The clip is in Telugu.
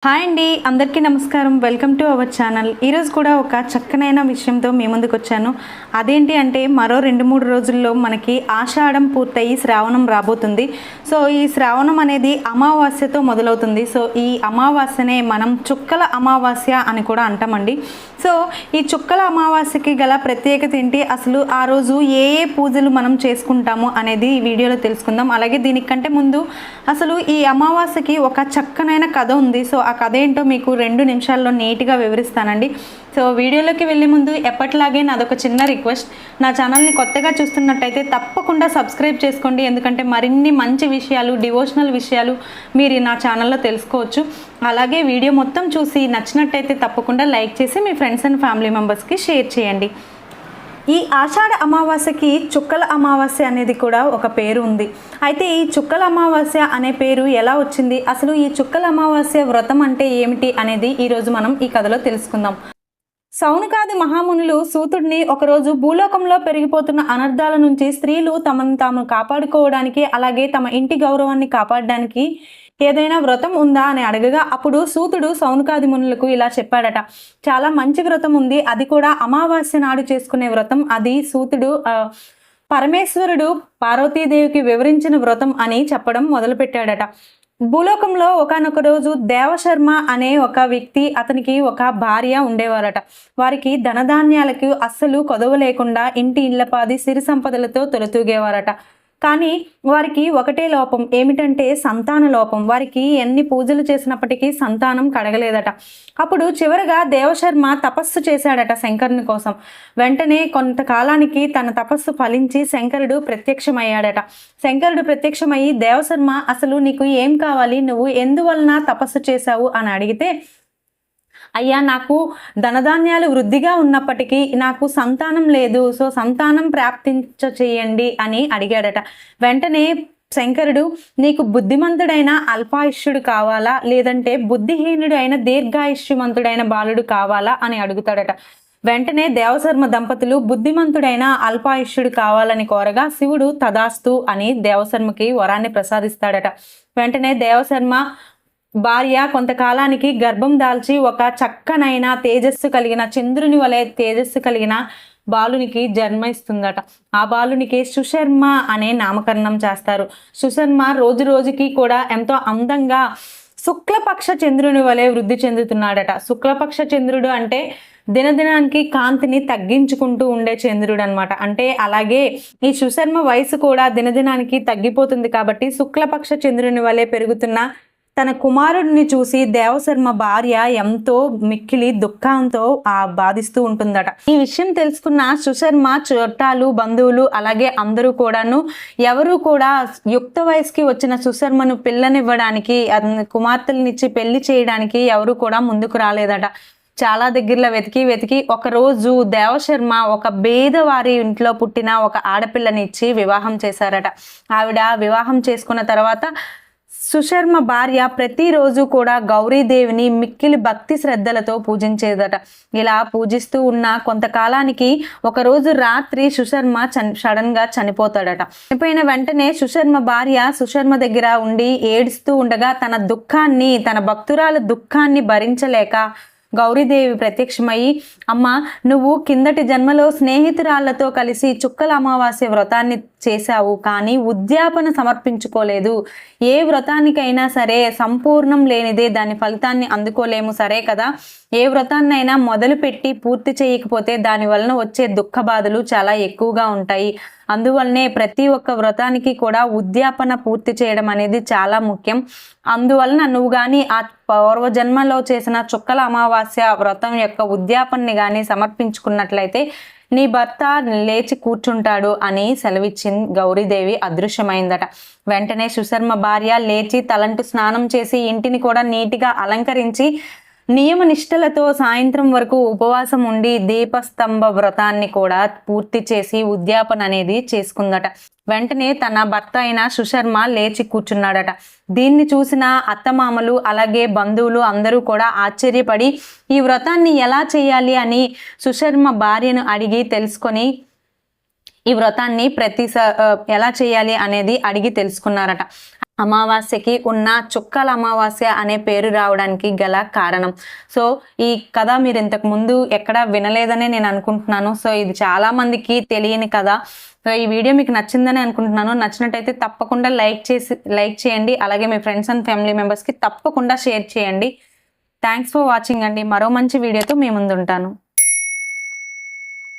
హాయ్ అండి, అందరికీ నమస్కారం. Welcome to our channel. ఈరోజు కూడా ఒక చక్కనైన విషయంతో మీ ముందుకు వచ్చాను. అదేంటి అంటే మరో 2-3 రోజుల్లో మనకి ఆషాఢం పూర్తయి శ్రావణం రాబోతుంది. సో ఈ శ్రావణం అనేది అమావాస్యతో మొదలవుతుంది. సో ఈ అమావాస్యనే మనం చుక్కల అమావాస్య అని కూడా అంటామండి. సో ఈ చుక్కల అమావాస్యకి గల ప్రత్యేకత ఏంటి, అసలు ఆ రోజు ఏ ఏ పూజలు మనం చేసుకుంటాము అనేది ఈ వీడియోలో తెలుసుకుందాం. అలాగే దీనికంటే ముందు అసలు ఈ అమావాస్యకి ఒక చక్కనైన కథ ఉంది. సో ఆ కథ ఏంటో మీకు 2 నిమిషాల్లో నీట్గా వివరిస్తానండి. సో వీడియోలోకి వెళ్ళే ముందు ఎప్పటిలాగే నాదొక చిన్న రిక్వెస్ట్, నా ఛానల్ని కొత్తగా చూస్తున్నట్టయితే తప్పకుండా సబ్స్క్రైబ్ చేసుకోండి. ఎందుకంటే మరిన్ని మంచి విషయాలు, డివోషనల్ విషయాలు మీరు నా ఛానల్లో తెలుసుకోవచ్చు. అలాగే వీడియో మొత్తం చూసి నచ్చినట్టయితే తప్పకుండా లైక్ చేసి మీ ఫ్రెండ్స్ అండ్ ఫ్యామిలీ మెంబర్స్కి షేర్ చేయండి. ఈ ఆషాఢ అమావాస్యకి చుక్కల అమావాస్య అనేది కూడా ఒక పేరు ఉంది. అయితే ఈ చుక్కల అమావాస్య అనే పేరు ఎలా వచ్చింది, అసలు ఈ చుక్కల అమావాస్య వ్రతం అంటే ఏమిటి అనేది ఈరోజు మనం ఈ కథలో తెలుసుకుందాం. సౌనకాది మహామునులు సూతుడిని ఒకరోజు భూలోకంలో పెరిగిపోతున్న అనర్థాల నుంచి స్త్రీలు తమను తాము కాపాడుకోవడానికి, అలాగే తమ ఇంటి గౌరవాన్ని కాపాడడానికి ఏదైనా వ్రతం ఉందా అని అడగగా, అప్పుడు సూతుడు సౌనకాది మునులకు ఇలా చెప్పాడట. చాలా మంచి వ్రతం ఉంది, అది కూడా అమావాస్య నాడు చేసుకునే వ్రతం. అది సూతుడు పరమేశ్వరుడు పార్వతీదేవికి వివరించిన వ్రతం అని చెప్పడం మొదలుపెట్టాడట. భూలోకంలో ఒకానొక రోజు దేవశర్మ అనే ఒక వ్యక్తి, అతనికి ఒక భార్య ఉండేవారట. వారికి ధనధాన్యాలకు అస్సలు కొదవ లేకుండా ఇంటి ఇళ్లపాది సిరి సంపదలతో తొలతూగేవారట. కానీ వారికి ఒకటే లోపం, ఏమిటంటే సంతాన లోపం. వారికి ఎన్ని పూజలు చేసినప్పటికీ సంతానం కడగలేదట. అప్పుడు చివరగా దేవశర్మ తపస్సు చేశాడట శంకరుని కోసం. వెంటనే కొంతకాలానికి తన తపస్సు ఫలించి శంకరుడు ప్రత్యక్షమయ్యాడట. శంకరుడు ప్రత్యక్షమయ్యి, దేవశర్మ అసలు నీకు ఏం కావాలి, నువ్వు ఎందువలన తపస్సు చేశావు అని అడిగితే, అయ్యా నాకు ధనధాన్యాలు వృద్ధిగా ఉన్నప్పటికీ నాకు సంతానం లేదు, సో సంతానం ప్రాప్తించ చేయండి అని అడిగాడట. వెంటనే శంకరుడు, నీకు బుద్ధిమంతుడైన అల్పాయుష్యుడు కావాలా, లేదంటే బుద్ధిహీనుడు అయిన దీర్ఘాయుష్యమంతుడైన బాలుడు కావాలా అని అడుగుతాడట. వెంటనే దేవశర్మ దంపతులు బుద్ధిమంతుడైన అల్పాయుష్యుడు కావాలని కోరగా, శివుడు తదాస్తు అని దేవశర్మకి వరాన్ని ప్రసాదిస్తాడట. వెంటనే దేవశర్మ భార్య కొంతకాలానికి గర్భం దాల్చి ఒక చక్కనైన తేజస్సు కలిగిన చంద్రుని వలె తేజస్సు కలిగిన బాలునికి జన్మిస్తుందట. ఆ బాలునికి సుశర్మ అనే నామకరణం చేస్తారు. సుశర్మ రోజు రోజుకి కూడా ఎంతో అందంగా శుక్లపక్ష చంద్రుని వలె వృద్ధి చెందుతున్నాడట. శుక్లపక్ష చంద్రుడు అంటే దినదినానికి కాంతిని తగ్గించుకుంటూ ఉండే చంద్రుడు అనమాట. అంటే అలాగే ఈ సుశర్మ వయసు కూడా దినదినానికి తగ్గిపోతుంది. కాబట్టి శుక్లపక్ష చంద్రుని వలె పెరుగుతున్న తన కుమారుడిని చూసి దేవశర్మ భార్య ఎంతో మిక్కిలి దుఃఖంతో బాధిస్తూ ఉంటుందట. ఈ విషయం తెలుసుకున్న సుశర్మ చుట్టాలు, బంధువులు, అలాగే అందరూ కూడాను ఎవరు కూడా యుక్త వయసుకి వచ్చిన సుశర్మను పిల్లనివ్వడానికి, కుమార్తెలనిచ్చి పెళ్లి చేయడానికి ఎవరు కూడా ముందుకు రాలేదట. చాలా దగ్గరలో వెతికి ఒకరోజు దేవశర్మ ఒక పేదవారి ఇంట్లో పుట్టిన ఒక ఆడపిల్లని ఇచ్చి వివాహం చేశారట. ఆవిడ వివాహం చేసుకున్న తర్వాత సుశర్మ భార్య ప్రతిరోజు కూడా గౌరీదేవిని మిక్కిలి భక్తి శ్రద్ధలతో పూజించేదట. ఇలా పూజిస్తూ ఉన్న కొంతకాలానికి ఒకరోజు రాత్రి సుశర్మ సడన్ గా చనిపోతాడట. చనిపోయిన వెంటనే సుశర్మ భార్య సుశర్మ దగ్గర ఉండి ఏడుస్తూ ఉండగా తన భక్తురాల దుఃఖాన్ని భరించలేక గౌరీదేవి ప్రత్యక్షమయ్యి, అమ్మ నువ్వు కిందటి జన్మలో స్నేహితురాళ్లతో కలిసి చుక్కల అమావాస్య వ్రతాన్ని చేశావు, కానీ ఉద్యాపన సమర్పించుకోలేదు. ఏ వ్రతానికైనా సరే సంపూర్ణం లేనిదే దాని ఫలితాన్ని అందుకోలేము, సరే కదా. ఏ వ్రతాన్నైనా మొదలుపెట్టి పూర్తి చేయకపోతే దాని వలన వచ్చే దుఃఖ బాధలు చాలా ఎక్కువగా ఉంటాయి. అందువల్లనే ప్రతి ఒక్క వ్రతానికి కూడా ఉద్యాపన పూర్తి చేయడం అనేది చాలా ముఖ్యం. అందువలన నువ్వు కానీ ఆ పూర్వజన్మలో చేసిన చుక్కల అమావాస్య వ్రతం యొక్క ఉద్యాపనని కానీ సమర్పించుకున్నట్లయితే నీ భర్త లేచి కూర్చుంటాడు అని సెలవిచ్చింది గౌరీదేవి. అదృశ్యమైందట. వెంటనే సుశర్మ భార్య లేచి తలంటు స్నానం చేసి ఇంటిని కూడా నీటిగా అలంకరించి నియమ నిష్టలతో సాయంత్రం వరకు ఉపవాసం ఉండి దీపస్తంభ వ్రతాన్ని కూడా పూర్తి చేసి ఉద్యాపన అనేది చేసుకుందట. వెంటనే తన భర్త అయిన సుశర్మ లేచి కూర్చున్నాడట. దీన్ని చూసిన అత్తమామలు అలాగే బంధువులు అందరూ కూడా ఆశ్చర్యపడి ఈ వ్రతాన్ని ఎలా చేయాలి అని సుశర్మ భార్యను అడిగి తెలుసుకొని ఈ వ్రతాన్ని ఎలా చేయాలి అనేది అడిగి తెలుసుకున్నారట. అమావాస్యకి ఉన్న చుక్కల అమావాస్య అనే పేరు రావడానికి గల కారణం. సో ఈ కథ మీరు ఇంతకు ముందు ఎక్కడా వినలేదనే నేను అనుకుంటున్నాను. సో ఇది చాలా మందికి తెలియని కథ. సో ఈ వీడియో మీకు నచ్చిందని అనుకుంటున్నాను. నచ్చినట్టయితే తప్పకుండా లైక్ చేయండి. అలాగే మీ ఫ్రెండ్స్ అండ్ ఫ్యామిలీ మెంబర్స్కి తప్పకుండా షేర్ చేయండి. థ్యాంక్స్ ఫర్ వాచింగ్ అండి. మరో మంచి వీడియోతో మీ ముందు ఉంటాను.